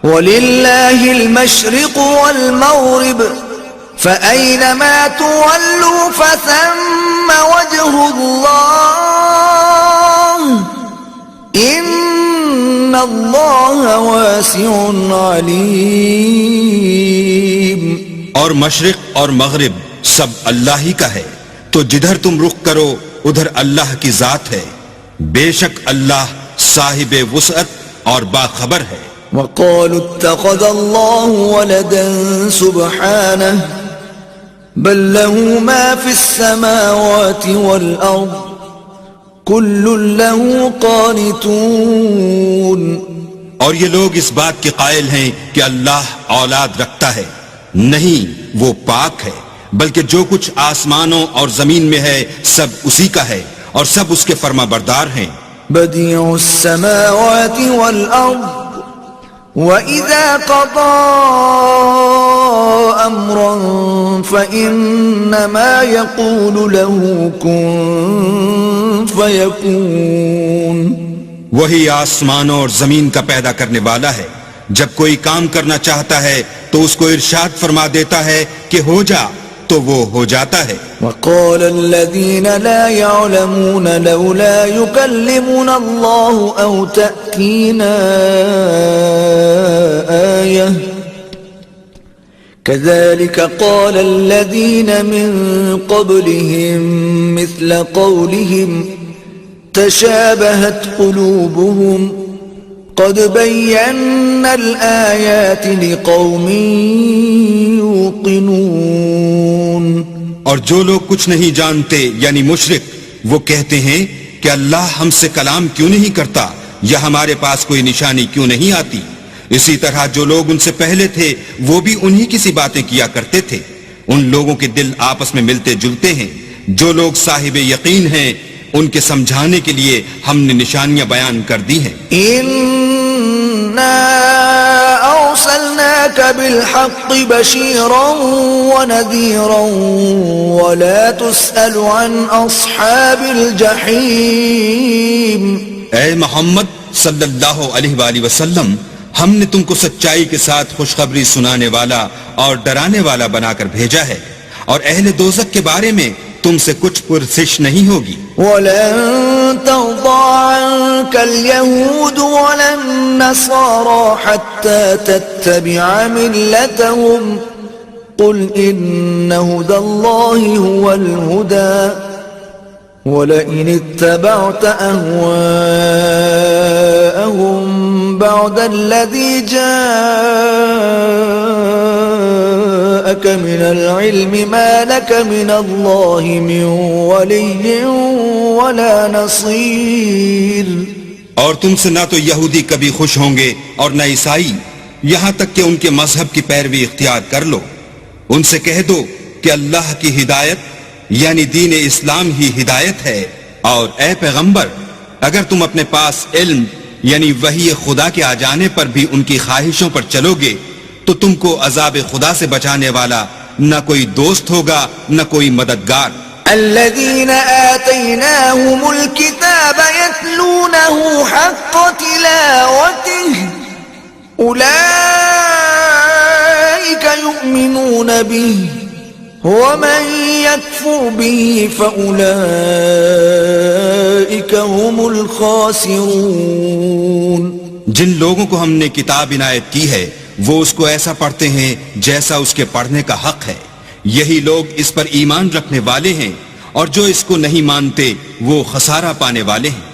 وَلِلَّهِ الْمَشْرِقُ وَالْمَغْرِبُ فَأَيْنَمَا تُوَلُّوا فَثَمَّ وَجْهُ اللَّهِ إِنَّ اللَّهَ وَاسِعٌ عَلِيمٌ۔ اور مشرق اور مغرب سب اللہ ہی کا ہے، تو جدھر تم رخ کرو ادھر اللہ کی ذات ہے، بے شک اللہ صاحب وسعت اور باخبر ہے۔ وَقَالُوا اتَّخَذَ اللَّهُ وَلَدًا سُبْحَانَهُ بَل لَّهُ مَا فِي السَّمَاوَاتِ وَالْأَرْضِ كُلٌّ لَّهُ قَانِتُونَ۔ اور یہ لوگ اس بات کے قائل ہیں کہ اللہ اولاد رکھتا ہے، نہیں، وہ پاک ہے، بلکہ جو کچھ آسمانوں اور زمین میں ہے سب اسی کا ہے اور سب اس کے فرما بردار ہیں۔ بدیع السماوات والارض وَإِذَا قَضَى أَمْرًا فَإِنَّمَا يَقُولُ لَهُ كُن فَيَكُونُ۔ وہی آسمانوں اور زمین کا پیدا کرنے والا ہے، جب کوئی کام کرنا چاہتا ہے تو اس کو ارشاد فرما دیتا ہے کہ ہو جا، تو وہ ہو جاتا ہے۔ وَقَالَ الَّذِينَ لَا يَعْلَمُونَ لَوْلَا يُكَلِّمُنَا اللَّهُ أَوْ تَأْتِينَا آيَةٌ كَذَلِكَ قَالَ الَّذِينَ مِن قَبْلِهِم مِّثْلَ قَوْلِهِمْ تَشَابَهَتْ قُلُوبُهُمْ قَدْ بَيَّنَّا الْآيَاتِ لِقَوْمٍ يُوقِنُونَ۔ اور جو لوگ کچھ نہیں جانتے یعنی مشرک، وہ کہتے ہیں کہ اللہ ہم سے کلام کیوں نہیں کرتا یا ہمارے پاس کوئی نشانی کیوں نہیں آتی۔ اسی طرح جو لوگ ان سے پہلے تھے وہ بھی انہی کی سی باتیں کیا کرتے تھے۔ ان لوگوں کے دل آپس میں ملتے جلتے ہیں۔ جو لوگ صاحب یقین ہیں ان کے سمجھانے کے لیے ہم نے نشانیاں بیان کر دی ہیں۔ إِنَّا أَرْسَلْنَاكَ بِالْحَقِّ بَشِيرًا وَنَذِيرًا وَلَا تُسْأَلُ عَنْ أَصْحَابِ الْجَحِيمِ۔ اے محمد صلی اللہ علیہ وآلہ وسلم، ہم نے تم کو سچائی کے ساتھ خوشخبری سنانے والا اور ڈرانے والا بنا کر بھیجا ہے، اور اہل دوزخ کے بارے میں تم سے کچھ پرسش نہیں ہوگی۔ وَلَن تَرْضَىٰ عَنكَ الْيَهُودُ وَلَا النَّصَارَىٰ حَتَّىٰ تَتَّبِعَ مِلَّتَهُمْ قُلْ إِنَّ هُدَى اللَّهِ هُوَ الْهُدَىٰ وَلَئِنِ اتَّبَعْتَ أَهْوَاءَهُم بَعْدَ الَّذِي جَاءَكَ مِنَ الْعِلْمِ مَا لَكَ مِنَ اللَّهِ مِن وَلِيٍّ وَلَا نَصِيرٍ۔ اور تم سے نہ تو یہودی کبھی خوش ہوں گے اور نہ عیسائی، یہاں تک کہ ان کے مذہب کی پیروی اختیار کر لو۔ ان سے کہہ دو کہ اللہ کی ہدایت یعنی دین اسلام ہی ہدایت ہے، اور اے پیغمبر اگر تم اپنے پاس علم یعنی وحی خدا کے آ جانے پر بھی ان کی خواہشوں پر چلو گے تو تم کو عذاب خدا سے بچانے والا نہ کوئی دوست ہوگا نہ کوئی مددگار۔ الذين آتيناهم الكتاب يتلونه حق تلاوته أولئك يؤمنون به ومن يكفر به فأولئك هم الخاسرون۔ جن لوگوں کو ہم نے کتاب عنایت کی ہے وہ اس کو ایسا پڑھتے ہیں جیسا اس کے پڑھنے کا حق ہے، یہی لوگ اس پر ایمان رکھنے والے ہیں، اور جو اس کو نہیں مانتے وہ خسارہ پانے والے ہیں۔